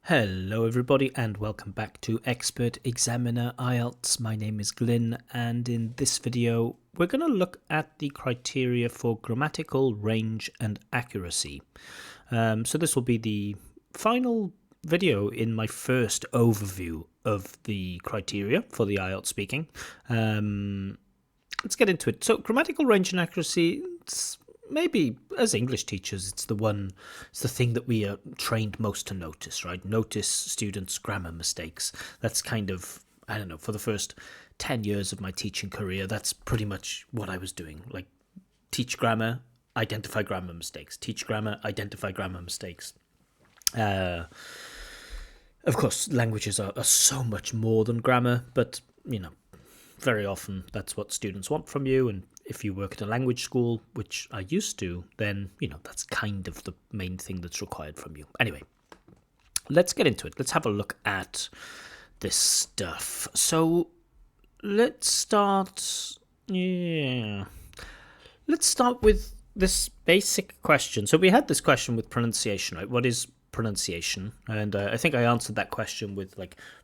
Hello everybody and welcome back to Expert Examiner IELTS. My name is Glyn and in this video we're going to look at the criteria for grammatical range and accuracy. So this will be the final video in my first overview of the criteria for the IELTS speaking. Let's get into it. So grammatical range and accuracy, maybe as English teachers, it's the thing that we are trained most to notice, right? Notice students' grammar mistakes. That's kind of, I don't know, for the first 10 years of my teaching career, that's pretty much what I was doing. Like, teach grammar, identify grammar mistakes. Teach grammar, identify grammar mistakes. Of course, languages are so much more than grammar, but, very often that's what students want from you, and if you work at a language school, which I used to, then, that's kind of the main thing that's required from you. Anyway, let's get into it. Let's have a look at this stuff. So, let's start with this basic question. So we had this question with pronunciation, right? What is pronunciation? And I think I answered that question with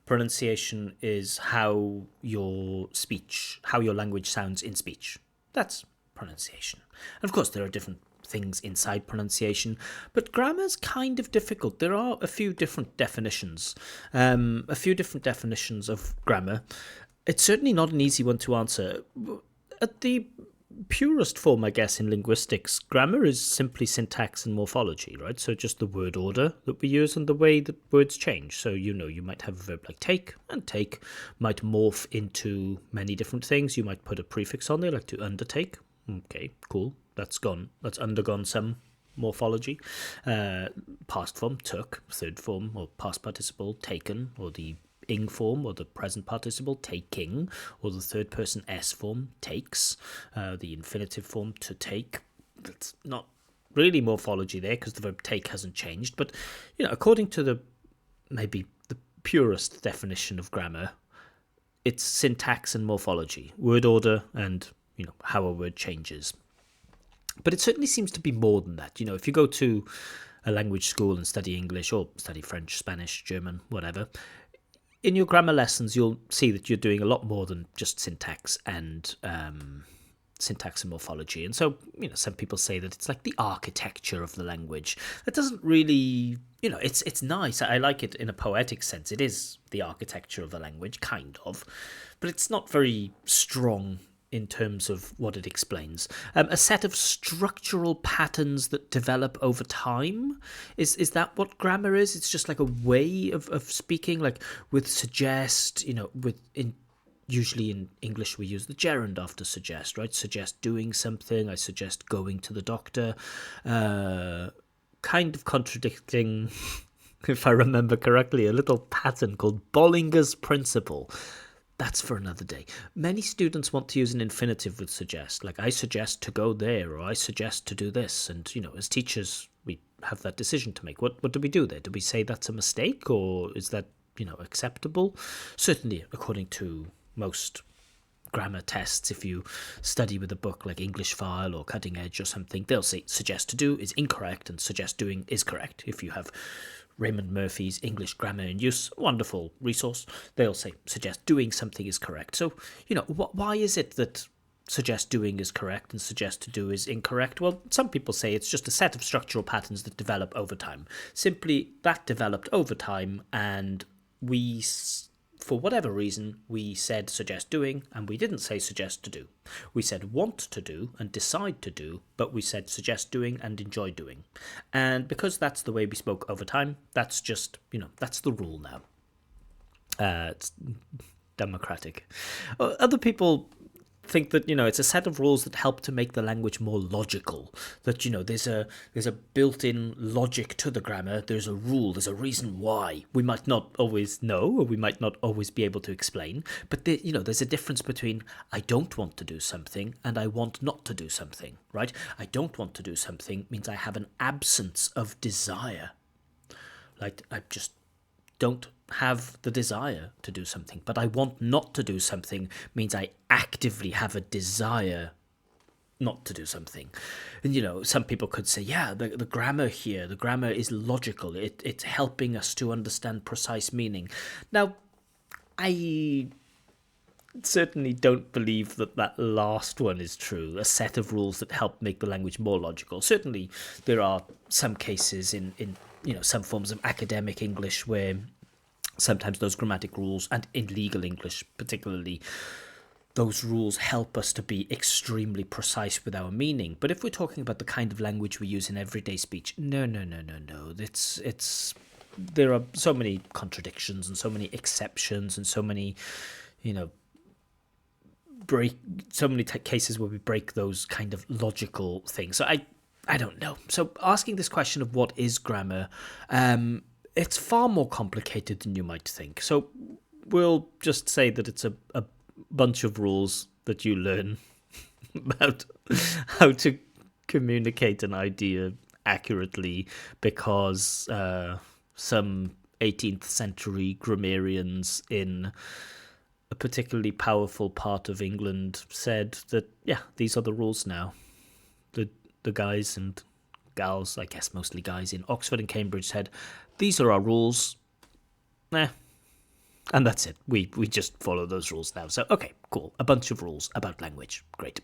pronunciation is how your language sounds in speech. That's pronunciation. And of course, there are different things inside pronunciation, but grammar's kind of difficult. There are a few different definitions, of grammar. It's certainly not an easy one to answer. At the purest form, I guess, in linguistics, grammar is simply syntax and morphology, right? So just the word order that we use and the way that words change. So, you might have a verb like take, and take might morph into many different things. You might put a prefix on there, like to undertake. Okay, cool. That's undergone some morphology. Past form, took. Third form, or past participle, taken, or the ing form, or the present participle, taking, or the third person s form, takes, the infinitive form, to take. That's not really morphology there because the verb take hasn't changed, but according to the purest definition of grammar, it's syntax and morphology, word order, and how a word changes. But it certainly seems to be more than that. If you go to a language school and study English or study French, Spanish, German, whatever, in your grammar lessons, you'll see that you're doing a lot more than just syntax and morphology. And so, some people say that it's like the architecture of the language. That doesn't really, it's nice. I like it in a poetic sense. It is the architecture of the language, kind of, but it's not very strong in terms of what it explains. A set of structural patterns that develop over time. Is that what grammar is? It's just like a way of speaking, like with suggest, usually in English we use the gerund after suggest, right? Suggest doing something, I suggest going to the doctor. Kind of contradicting, if I remember correctly, a little pattern called Bollinger's principle. That's for another day. Many students want to use an infinitive with suggest, like I suggest to go there, or I suggest to do this. And, as teachers, we have that decision to make. What do we do there? Do we say that's a mistake, or is that, acceptable? Certainly, according to most grammar tests, if you study with a book like English File or Cutting Edge or something, they'll say suggest to do is incorrect and suggest doing is correct. If you have Raymond Murphy's English Grammar in Use, wonderful resource, they'll say suggest doing something is correct. So, why is it that suggest doing is correct and suggest to do is incorrect? Well, some people say it's just a set of structural patterns that develop over time. Simply, that developed over time, and we, for whatever reason, we said suggest doing, and we didn't say suggest to do. We said want to do and decide to do, but we said suggest doing and enjoy doing. And because that's the way we spoke over time, that's just, that's the rule now. It's democratic. Other people think that, it's a set of rules that help to make the language more logical. That, there's a built-in logic to the grammar. There's a rule. There's a reason why. We might not always know, or we might not always be able to explain. But there's a difference between I don't want to do something and I want not to do something, right? I don't want to do something means I have an absence of desire. Like I just don't have the desire to do something, but I want not to do something means I actively have a desire not to do something. And, some people could say, yeah, the grammar here, the grammar is logical. It's helping us to understand precise meaning. Now, I certainly don't believe that last one is true, a set of rules that help make the language more logical. Certainly, there are some cases in some forms of academic English where sometimes those grammatic rules, and in legal English particularly, those rules help us to be extremely precise with our meaning. But if we're talking about the kind of language we use in everyday speech, no. There are so many contradictions and so many exceptions and so many, cases where we break those kind of logical things. So I don't know. So asking this question of what is grammar, it's far more complicated than you might think. So we'll just say that it's a bunch of rules that you learn about how to communicate an idea accurately because some 18th century grammarians in a particularly powerful part of England said that, yeah, these are the rules now. The guys and gals, I guess mostly guys in Oxford and Cambridge said, these are our rules. And that's it. We just follow those rules now. So, okay, cool. A bunch of rules about language. Great.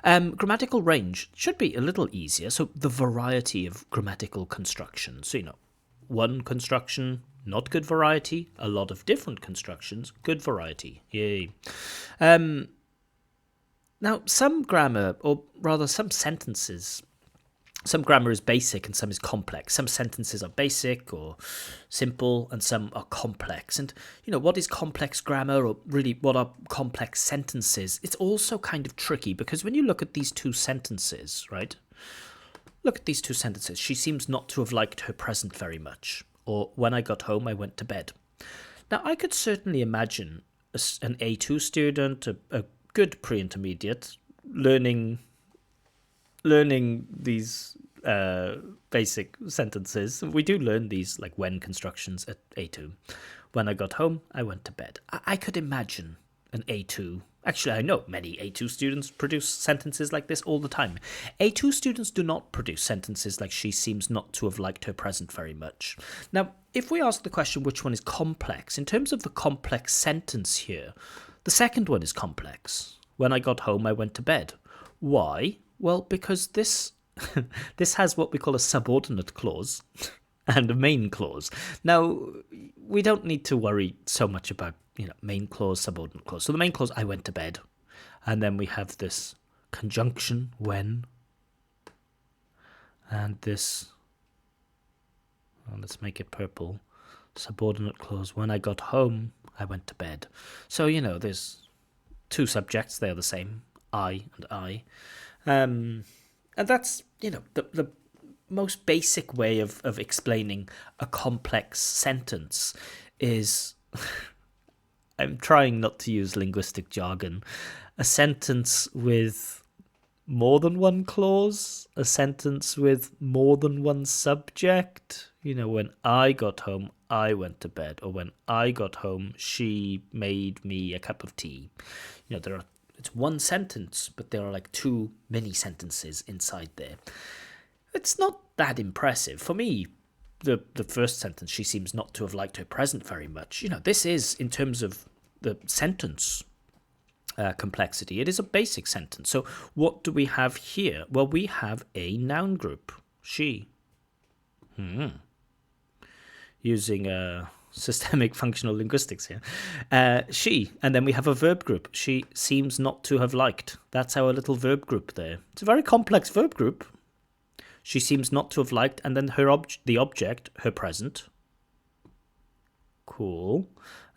Grammatical range should be a little easier. So the variety of grammatical constructions. So, one construction, not good variety. A lot of different constructions, good variety. Yay. Now, some grammar, or rather some sentences, some grammar is basic and some is complex. Some sentences are basic or simple and some are complex. And, what is complex grammar, or really what are complex sentences? It's also kind of tricky because when you look at these two sentences, right? Look at these two sentences. She seems not to have liked her present very much. Or when I got home, I went to bed. Now, I could certainly imagine an A2 student, a good pre-intermediate, learning these basic sentences. We do learn these like when constructions at A2. When I got home, I went to bed. I could imagine an A2. Actually, I know many A2 students produce sentences like this all the time. A2 students do not produce sentences like she seems not to have liked her present very much. Now, if we ask the question which one is complex, in terms of the complex sentence here, the second one is complex. When I got home, I went to bed. Why? Well, because this has what we call a subordinate clause and a main clause. Now, we don't need to worry so much about, main clause, subordinate clause. So the main clause, I went to bed. And then we have this conjunction, when. And this, let's make it purple, subordinate clause, when I got home, I went to bed. So, there's two subjects, they're the same, I and I. And that's, the most basic way of explaining a complex sentence is, I'm trying not to use linguistic jargon, a sentence with more than one clause, a sentence with more than one subject. When I got home, I went to bed, or when I got home, she made me a cup of tea. It's one sentence, but there are like two mini sentences inside there. It's not that impressive. For me, the first sentence, she seems not to have liked her present very much. This is, in terms of the sentence complexity, it is a basic sentence. So what do we have here? Well, we have a noun group, she. Using systemic functional linguistics here. She, and then we have a verb group. She seems not to have liked. That's our little verb group there. It's a very complex verb group. She seems not to have liked, and then the object, her present. Cool.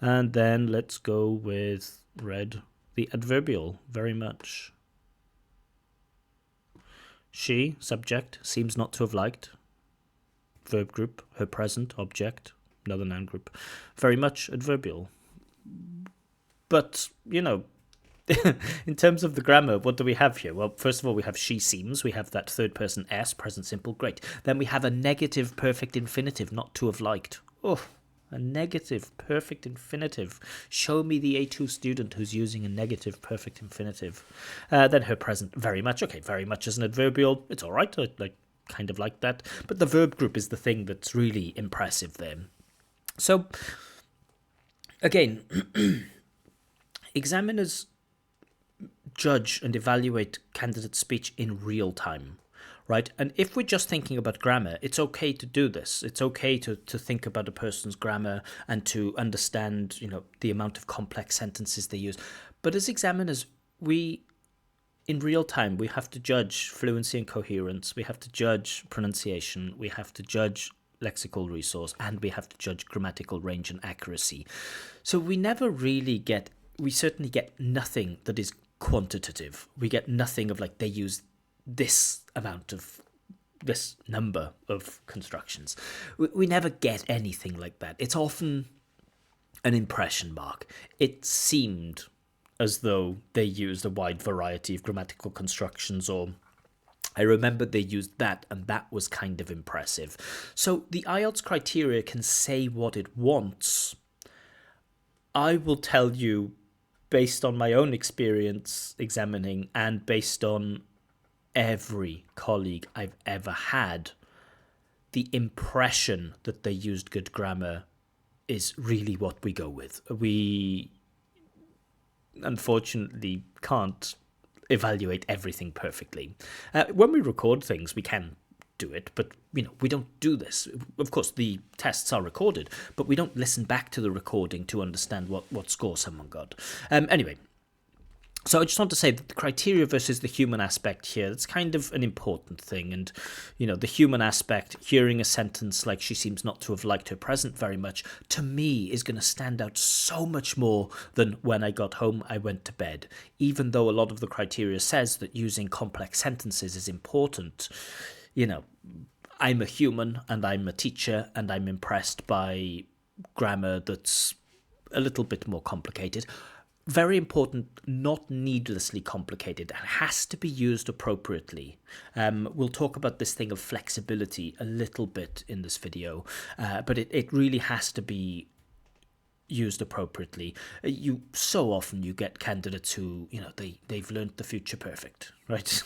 And then let's go with red, the adverbial, very much. She, subject, seems not to have liked. Verb group, her present, object, another noun group. Very much adverbial. But, in terms of the grammar, what do we have here? Well, first of all, we have she seems. We have that third person S, present simple, great. Then we have a negative perfect infinitive, not to have liked. Oh, A negative perfect infinitive. Show me the A2 student who's using a negative perfect infinitive. Then her present, very much. Okay, very much is an adverbial. It's all right. I kind of like that. But the verb group is the thing that's really impressive there. So, again, examiners judge and evaluate candidate speech in real time, right? And if we're just thinking about grammar, it's okay to do this. It's okay to think about a person's grammar and to understand, the amount of complex sentences they use. But as examiners, in real time, we have to judge fluency and coherence. We have to judge pronunciation. We have to judge lexical resource, and we have to judge grammatical range and accuracy. So we certainly get nothing that is quantitative. We get nothing of they use this number of constructions. We never get anything like that. It's often an impression mark. It seemed as though they used a wide variety of grammatical constructions, or I remember they used that, and that was kind of impressive. So the IELTS criteria can say what it wants. I will tell you, based on my own experience examining and based on every colleague I've ever had, the impression that they used good grammar is really what we go with. We unfortunately can't evaluate everything perfectly. When we record things, we can do it, but we don't do this. Of course, the tests are recorded, but we don't listen back to the recording to understand what score someone got. Anyway, so I just want to say that the criteria versus the human aspect here, that's kind of an important thing. And, the human aspect, hearing a sentence like she seems not to have liked her present very much, to me is going to stand out so much more than when I got home, I went to bed. Even though a lot of the criteria says that using complex sentences is important, I'm a human and I'm a teacher and I'm impressed by grammar that's a little bit more complicated. Very important, not needlessly complicated. It has to be used appropriately. We'll talk about this thing of flexibility a little bit in this video, but it really has to be used appropriately. So often you get candidates who, they've learned the future perfect, right?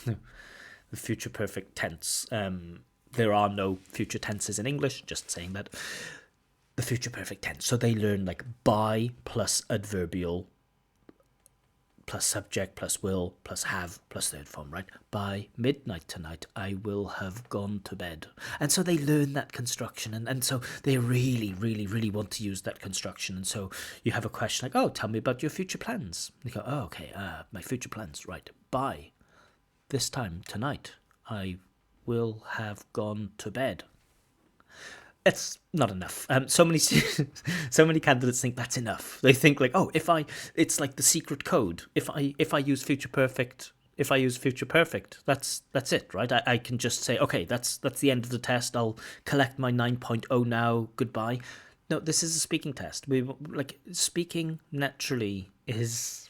The future perfect tense. There are no future tenses in English, just saying that. The future perfect tense. So they learn by plus adverbial plus subject plus will plus have plus third form, right? By midnight tonight, I will have gone to bed. And so they learn that construction, and so they really, really, really want to use that construction. And so you have a question like, oh, tell me about your future plans. You go, oh, okay, my future plans, right? By this time tonight, I will have gone to bed. It's not enough. So many candidates think that's enough. They think it's like the secret code. If I use future perfect, that's it, right? I can just say, okay, that's the end of the test. I'll collect my 9.0 now. Goodbye. No, this is a speaking test. Speaking naturally is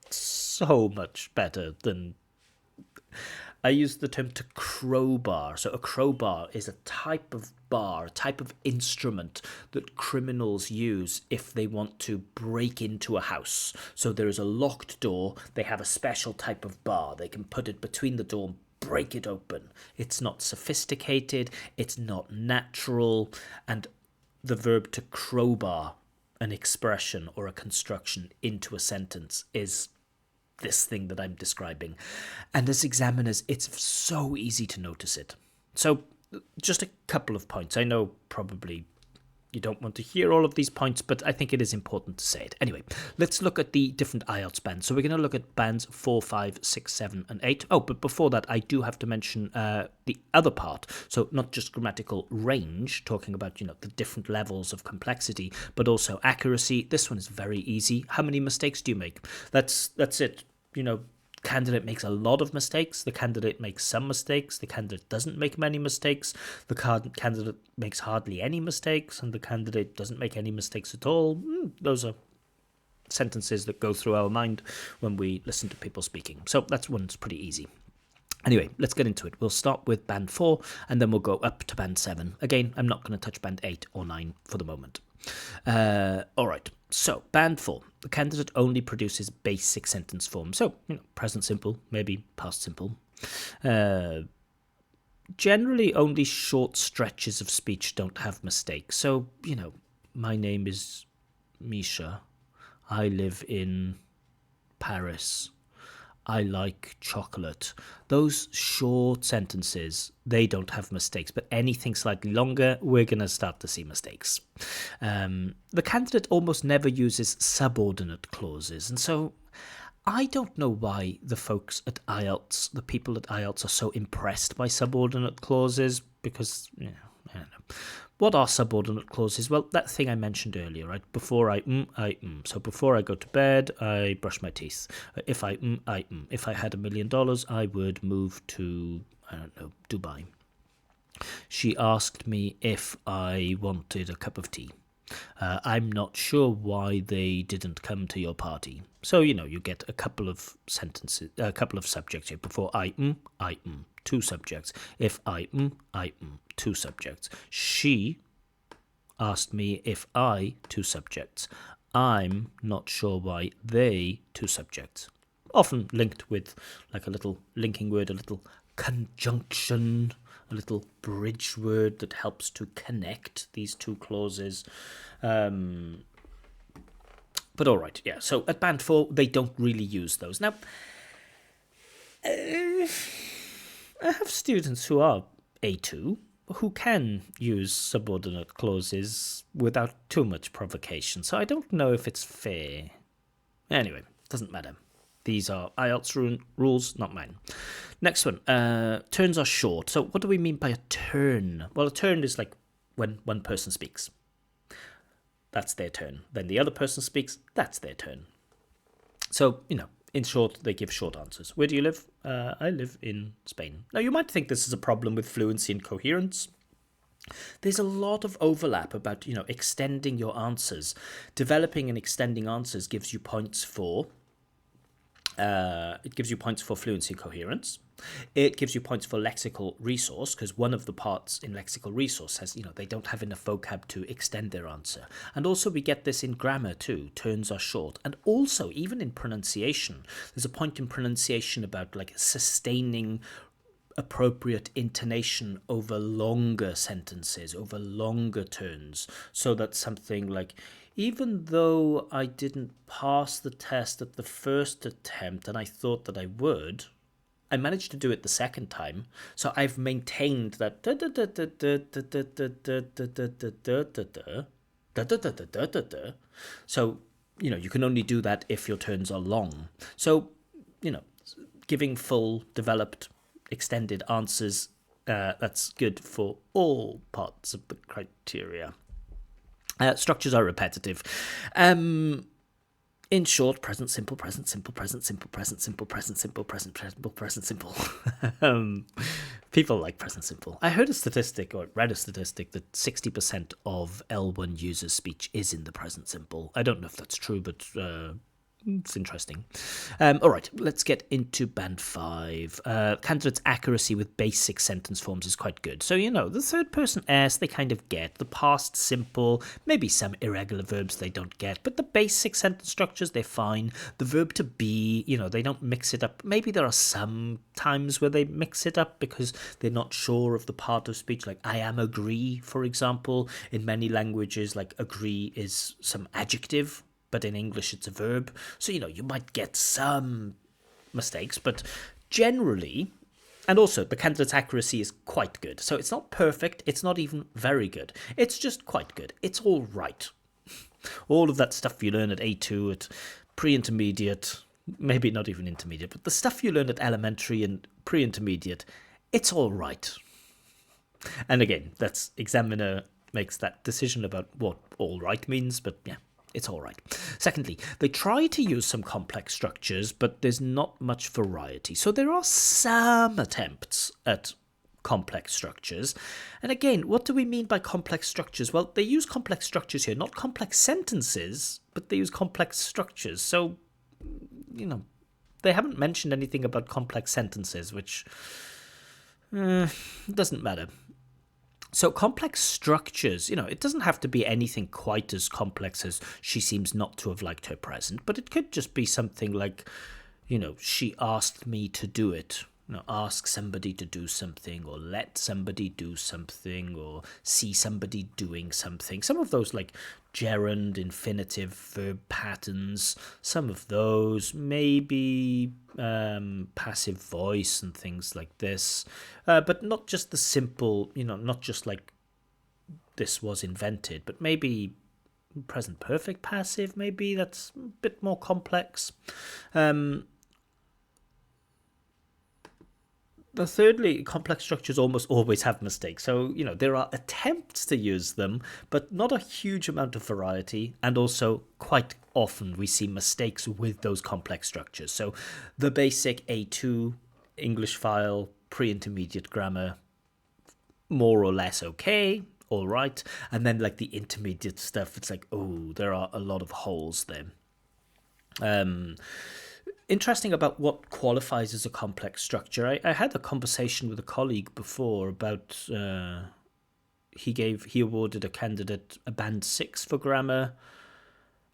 so much better than. I use the term to crowbar. So a crowbar is a type of bar, a type of instrument that criminals use if they want to break into a house. So there is a locked door. They have a special type of bar. They can put it between the door and break it open. It's not sophisticated. It's not natural. And the verb to crowbar an expression or a construction into a sentence is this thing that I'm describing. And as examiners, it's so easy to notice it. So just a couple of points. I know probably you don't want to hear all of these points, but I think it is important to say it. Anyway, let's look at the different IELTS bands. So we're going to look at bands 4, 5, 6, 7, and 8. Oh, but before that, I do have to mention the other part. So not just grammatical range, talking about, the different levels of complexity, but also accuracy. This one is very easy. How many mistakes do you make? That's it. Candidate makes a lot of mistakes. The candidate makes some mistakes. The candidate doesn't make many mistakes. The candidate makes hardly any mistakes, and the candidate doesn't make any mistakes at all. Those are sentences that go through our mind when we listen to people speaking. So that one's pretty easy. Anyway, let's get into it. We'll start with band 4 and then we'll go up to band 7. Again, I'm not going to touch band 8 or 9 for the moment. All right, so band 4. The candidate only produces basic sentence form. So, present simple, maybe past simple. Generally, only short stretches of speech don't have mistakes. So, my name is Misha. I live in Paris. I like chocolate. Those short sentences, they don't have mistakes, but anything slightly longer, we're going to start to see mistakes. The candidate almost never uses subordinate clauses, and so I don't know why the folks at IELTS, the people at IELTS, are so impressed by subordinate clauses, because, I don't know. What are subordinate clauses? Well, that thing I mentioned earlier, right? Before I So before I go to bed, I brush my teeth. If I If I had $1 million, I would move to, I don't know, Dubai. She asked me if I wanted a cup of tea. I'm not sure why they didn't come to your party. So, you get a couple of sentences, a couple of subjects here. Before two subjects. If two subjects. She asked me if I, two subjects. I'm not sure why they, two subjects. Often linked with like a little linking word, a little conjunction, a little bridge word that helps to connect these two clauses. But all right, yeah. So at band 4, they don't really use those. Now, I have students who are A2 who can use subordinate clauses without too much provocation. So I don't know if it's fair. Anyway, doesn't matter. These are IELTS rules, not mine. Next one. Turns are short. So what do we mean by a turn? Well, a turn is like when one person speaks. That's their turn. Then the other person speaks. That's their turn. So, in short, they give short answers. Where do you live? I live in Spain. Now, you might think this is a problem with fluency and coherence. There's a lot of overlap about, extending your answers. Developing and extending answers gives you points for fluency and coherence. It gives you points for lexical resource, because one of the parts in lexical resource says, they don't have enough vocab to extend their answer. And also we get this in grammar too. Turns are short. And also, even in pronunciation, there's a point in pronunciation about like sustaining appropriate intonation over longer sentences, over longer turns, so that something like, even though I didn't pass the test at the first attempt and I thought that I would, I managed to do it the second time. So I've maintained that. So, you can only do that if your turns are long. So, giving full, developed, extended answers, that's good for all parts of the criteria. Structures are repetitive. In short, present simple, present simple, present simple, present simple, present simple, present simple, present simple. People like present simple. I heard a statistic, or read a statistic, that 60% of L1 users' speech is in the present simple. I don't know if that's true, but it's interesting. All right, let's get into band 5. Candidates' accuracy with basic sentence forms is quite good. So, the third person S, they kind of get. The past simple, maybe some irregular verbs they don't get, but the basic sentence structures, they're fine. The verb to be, they don't mix it up. Maybe there are some times where they mix it up because they're not sure of the part of speech, like I am agree, for example. In many languages, like agree is some adjective, but in English it's a verb. So, you might get some mistakes, but generally, and also the candidate's accuracy is quite good. So it's not perfect, it's not even very good. It's just quite good. It's all right. All of that stuff you learn at A2, at pre-intermediate, maybe not even intermediate, but the stuff you learn at elementary and pre-intermediate, it's all right. And again, that's examiner makes that decision about what all right means, but yeah. It's all right. Secondly, they try to use some complex structures, but there's not much variety. So there are some attempts at complex structures. And again, what do we mean by complex structures? Well, they use complex structures here, not complex sentences, but they use complex structures. So, they haven't mentioned anything about complex sentences, which doesn't matter. So complex structures, it doesn't have to be anything quite as complex as she seems not to have liked her present, but it could just be something like, she asked me to do it. Ask somebody to do something, or let somebody do something, or see somebody doing something. Some of those, like gerund, infinitive, verb patterns, some of those, maybe passive voice and things like this, but not just the simple, not just like this was invented, but maybe present perfect passive, maybe that's a bit more complex. But thirdly, complex structures almost always have mistakes. So, there are attempts to use them, but not a huge amount of variety. And also, quite often, we see mistakes with those complex structures. So, the basic A2 English file, pre-intermediate grammar, more or less okay, all right. And then, like the intermediate stuff, it's like, oh, there are a lot of holes there. Interesting about what qualifies as a complex structure. I had a conversation with a colleague before about he awarded a candidate a band 6 for grammar,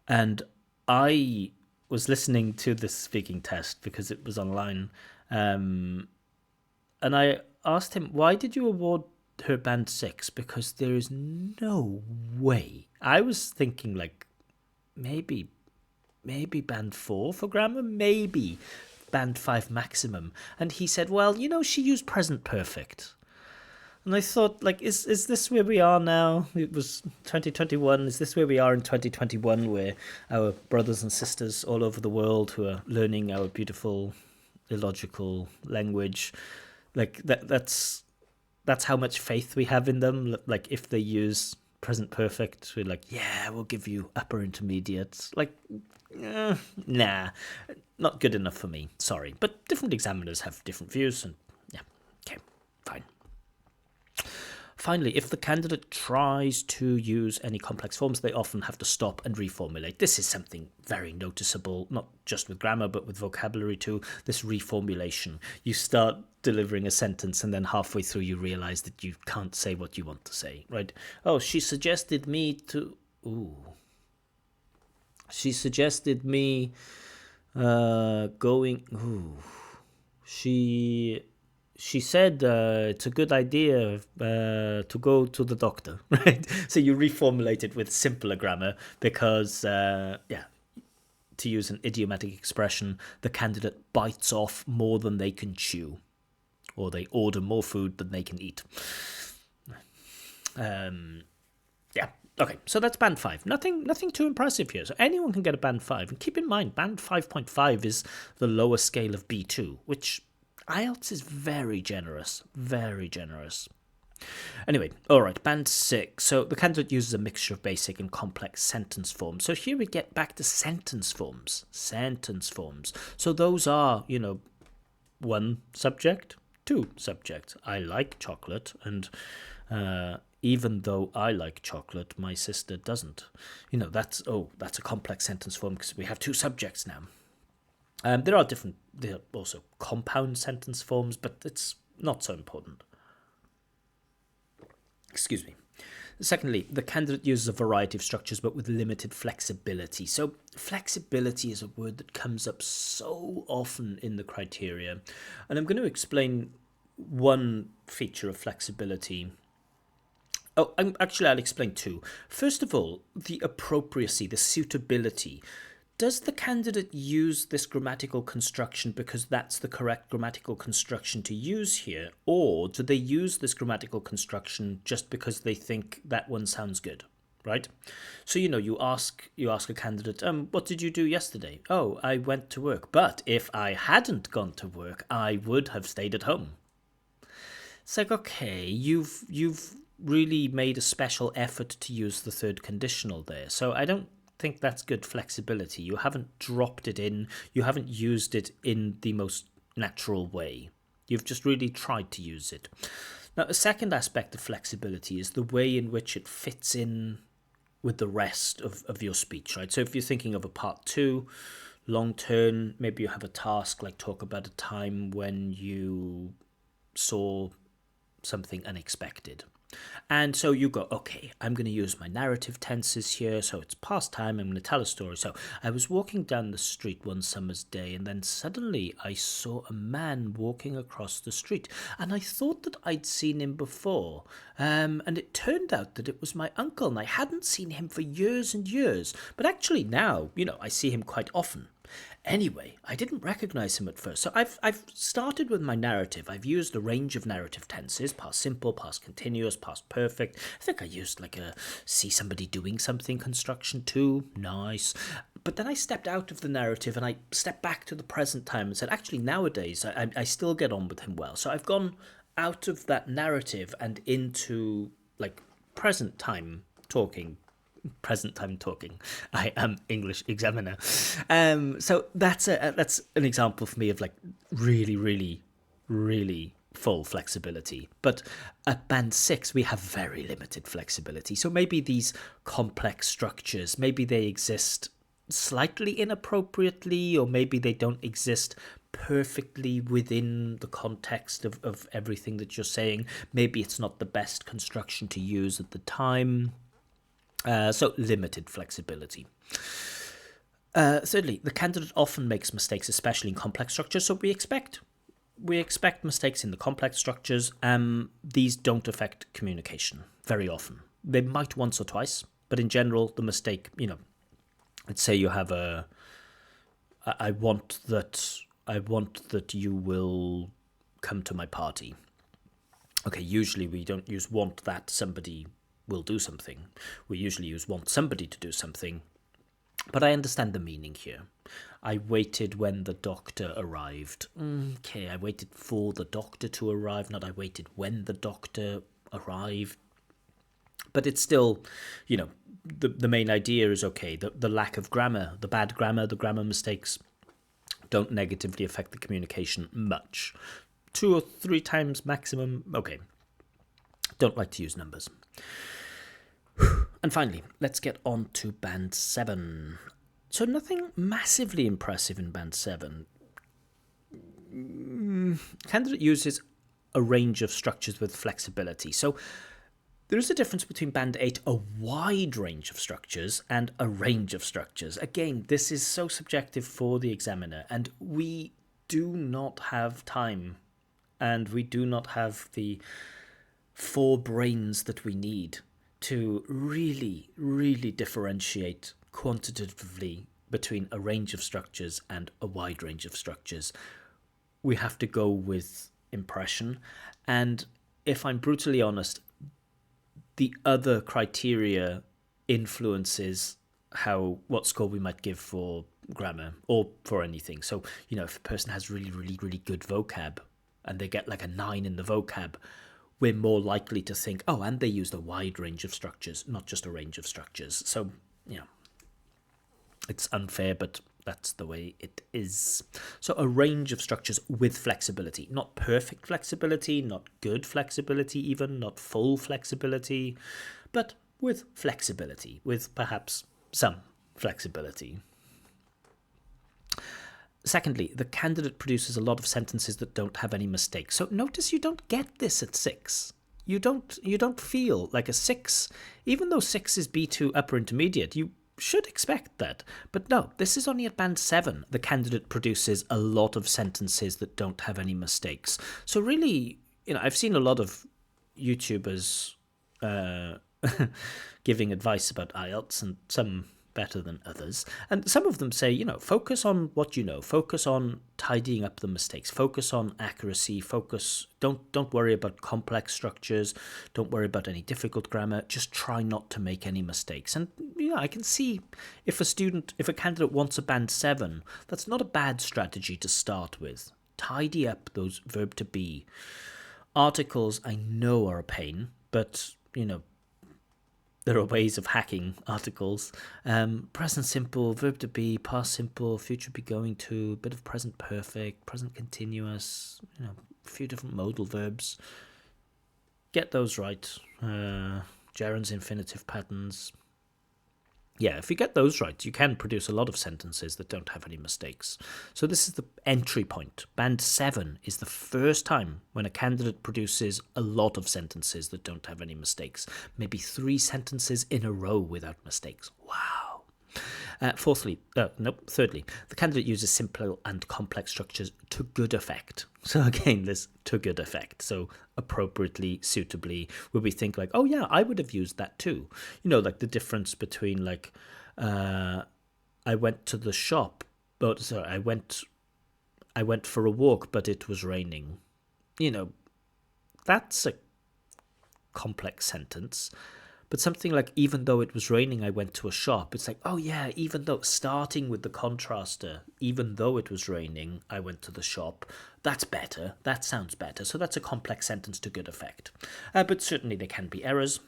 and I was listening to this speaking test because it was online, and I asked him, why did you award her band 6? Because there is no way. I was thinking like maybe band 4 for grammar, maybe band 5 maximum. And he said, well, she used present perfect. And I thought, like, is this where we are now? It was 2021. Is this where we are in 2021, where our brothers and sisters all over the world who are learning our beautiful illogical language, like that's how much faith we have in them? Like, if they use present perfect, we're like, yeah, we'll give you upper intermediate. Like, nah, not good enough for me. Sorry. But different examiners have different views, and yeah, okay, fine. Finally, if the candidate tries to use any complex forms, they often have to stop and reformulate. This is something very noticeable, not just with grammar, but with vocabulary too, this reformulation. You start delivering a sentence and then halfway through you realize that you can't say what you want to say, right? Oh, she suggested me to... Ooh. She suggested me going... Ooh. She said it's a good idea to go to the doctor, right? So you reformulate it with simpler grammar because, to use an idiomatic expression, the candidate bites off more than they can chew, or they order more food than they can eat. Okay, so that's band 5. Nothing too impressive here. So anyone can get a band 5. And keep in mind, band 5.5 is the lower scale of B2, which IELTS is very generous. Very generous. Anyway, all right, band 6. So the candidate uses a mixture of basic and complex sentence forms. So here we get back to sentence forms. Sentence forms. So those are, 1 subject, 2 subject. I like chocolate, and even though I like chocolate, my sister doesn't. That's a complex sentence form because we have 2 subjects now. There are also compound sentence forms, but it's not so important. Excuse me. Secondly, the candidate uses a variety of structures, but with limited flexibility. So flexibility is a word that comes up so often in the criteria. And I'm going to explain one feature of flexibility. I'll explain 2. First of all, the appropriacy, the suitability. Does the candidate use this grammatical construction because that's the correct grammatical construction to use here? Or do they use this grammatical construction just because they think that one sounds good, right? So, you ask a candidate, what did you do yesterday? Oh, I went to work. But if I hadn't gone to work, I would have stayed at home. It's like, okay, you've really made a special effort to use the third conditional there. So I don't think that's good flexibility. You haven't dropped it in. You haven't used it in the most natural way. You've just really tried to use it. Now, a second aspect of flexibility is the way in which it fits in with the rest of your speech, right? So if you're thinking of a part 2, Long term, maybe you have a task like talk about a time when you saw something unexpected. And so you go, okay, I'm going to use my narrative tenses here. So it's past time. I'm going to tell a story. So I was walking down the street one summer's day, and then suddenly I saw a man walking across the street. And I thought that I'd seen him before. And it turned out that it was my uncle, and I hadn't seen him for years and years. But actually now, I see him quite often. Anyway, I didn't recognize him at first. So I've started with my narrative. I've used a range of narrative tenses: past simple, past continuous, past perfect. I think I used like a see somebody doing something construction too. Nice. But then I stepped out of the narrative and I stepped back to the present time and said, actually, nowadays I still get on with him well. So I've gone out of that narrative and into like present time talking. I am English examiner. So that's an example for me of like really, really, really full flexibility. But at band 6, we have very limited flexibility. So maybe these complex structures, maybe they exist slightly inappropriately, or maybe they don't exist perfectly within the context of everything that you're saying. Maybe it's not the best construction to use at the time. So limited flexibility. Thirdly, the candidate often makes mistakes, especially in complex structures. So we expect mistakes in the complex structures. These don't affect communication very often. They might once or twice, but in general, the mistake, let's say you have I want that you will come to my party. Okay, usually we don't use want that somebody will do something. We usually use want somebody to do something. But I understand the meaning here. I waited when the doctor arrived. Okay, I waited for the doctor to arrive, not I waited when the doctor arrived. But it's still, the main idea is okay. The lack of grammar, the bad grammar, the grammar mistakes don't negatively affect the communication much. 2 or 3 times maximum, okay. Don't like to use numbers. And finally, let's get on to band 7. So nothing massively impressive in band 7. Candidate uses a range of structures with flexibility. So there is a difference between band 8, a wide range of structures, and a range of structures. Again, this is so subjective for the examiner, and we do not have time, and we do not have the 4 brains that we need to really, really differentiate quantitatively between a range of structures and a wide range of structures. We have to go with impression. And if I'm brutally honest, the other criteria influences what score we might give for grammar or for anything. So, if a person has really, really, really good vocab and they get like a 9 in the vocab, we're more likely to think, and they used a wide range of structures, not just a range of structures. So, it's unfair, but that's the way it is. So a range of structures with flexibility, not perfect flexibility, not good flexibility even, not full flexibility, but with flexibility, with perhaps some flexibility. Secondly, the candidate produces a lot of sentences that don't have any mistakes. So notice you don't get this at 6. You don't feel like a 6, even though 6 is B2 upper intermediate. You should expect that. But no, this is only at band 7. The candidate produces a lot of sentences that don't have any mistakes. So really, I've seen a lot of YouTubers giving advice about IELTS, and some better than others. And some of them say, focus on what you know, focus on tidying up the mistakes, focus on accuracy, don't worry about complex structures, don't worry about any difficult grammar, just try not to make any mistakes. And I can see if a candidate wants a band 7, that's not a bad strategy to start with. Tidy up those verb to be. Articles I know are a pain, but there are ways of hacking articles. Present simple, verb to be, past simple, future be going to, bit of present perfect, present continuous, a few different modal verbs. Get those right. Gerund's infinitive patterns. Yeah, if you get those right, you can produce a lot of sentences that don't have any mistakes. So this is the entry point. Band 7 is the first time when a candidate produces a lot of sentences that don't have any mistakes. Maybe 3 sentences in a row without mistakes. Wow. Thirdly, the candidate uses simple and complex structures to good effect. So again, this to good effect. So appropriately, suitably, where we think like, oh yeah, I would have used that too. Like the difference between like, I went to the shop, but sorry, I went for a walk, but it was raining. That's a complex sentence. But something like, even though it was raining, I went to a shop. It's like, oh yeah, even though, starting with the contraster, even though it was raining, I went to the shop. That's better. That sounds better. So that's a complex sentence to good effect. But certainly there can be errors.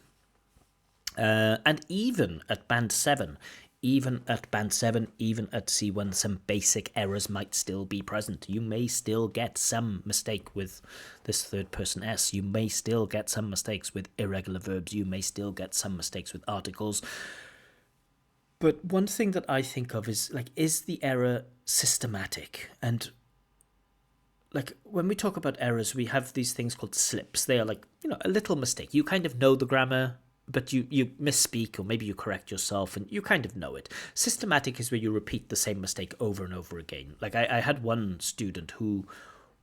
And even at band 7, even at C1, some basic errors might still be present. You may still get some mistake with this third person S. You may still get some mistakes with irregular verbs. You may still get some mistakes with articles. But one thing that I think of is, like, is the error systematic? And like, when we talk about errors, we have these things called slips. They are like, a little mistake. You kind of know the grammar, but you misspeak, or maybe you correct yourself, and you kind of know it. Systematic is where you repeat the same mistake over and over again. Like, I had one student who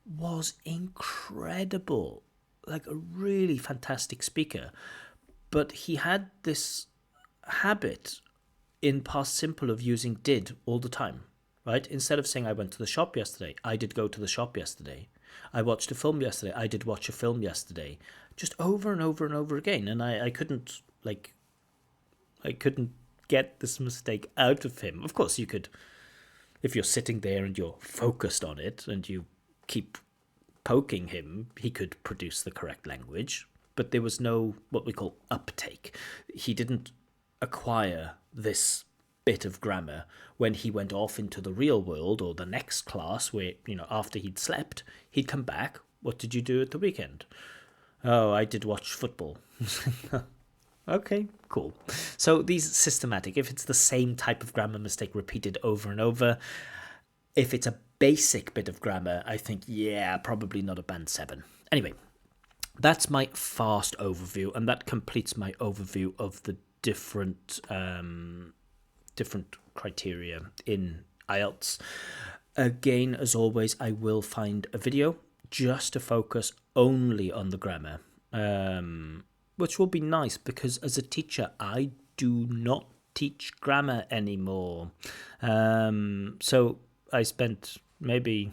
was incredible, like a really fantastic speaker, but he had this habit in past simple of using did all the time, right? Instead of saying I went to the shop yesterday, I did go to the shop yesterday. I watched a film yesterday, I did watch a film yesterday. Just over and over and over again. And I couldn't get this mistake out of him. Of course, you could, if you're sitting there and you're focused on it and you keep poking him, he could produce the correct language. But there was no what we call uptake. He didn't acquire this bit of grammar when he went off into the real world or the next class where, after he'd slept, he'd come back. What did you do at the weekend? Oh, I did watch football. Okay, cool. So these systematic, if it's the same type of grammar mistake repeated over and over, if it's a basic bit of grammar, I think, yeah, probably not a band 7. Anyway, that's my fast overview, and that completes my overview of the different criteria in IELTS. Again, as always, I will find a video just to focus only on the grammar, which will be nice because as a teacher, I do not teach grammar anymore. So I spent maybe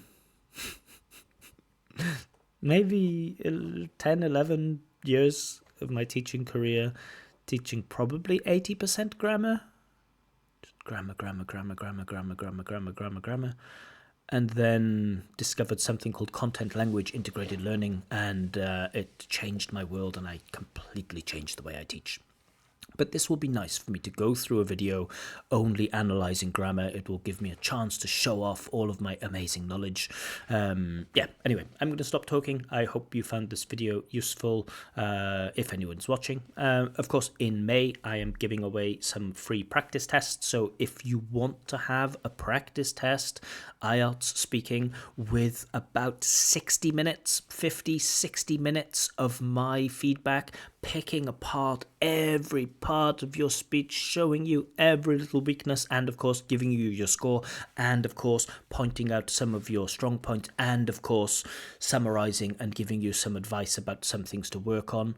10, 11 years of my teaching career teaching probably 80% grammar. Grammar. And then discovered something called content language integrated learning, and it changed my world, and I completely changed the way I teach. But this will be nice for me to go through a video only analysing grammar. It will give me a chance to show off all of my amazing knowledge. Anyway, I'm going to stop talking. I hope you found this video useful, if anyone's watching. Of course, in May, I am giving away some free practice tests. So if you want to have a practice test, IELTS speaking, with about 60 minutes, 60 minutes of my feedback, picking apart every part of your speech, showing you every little weakness, and of course giving you your score, and of course pointing out some of your strong points, and of course summarizing and giving you some advice about some things to work on.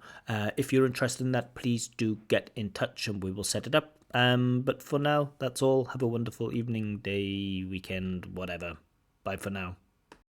If you're interested in that, please do get in touch and we will set it up. But for now, that's all. Have a wonderful evening, day, weekend, whatever. Bye for now.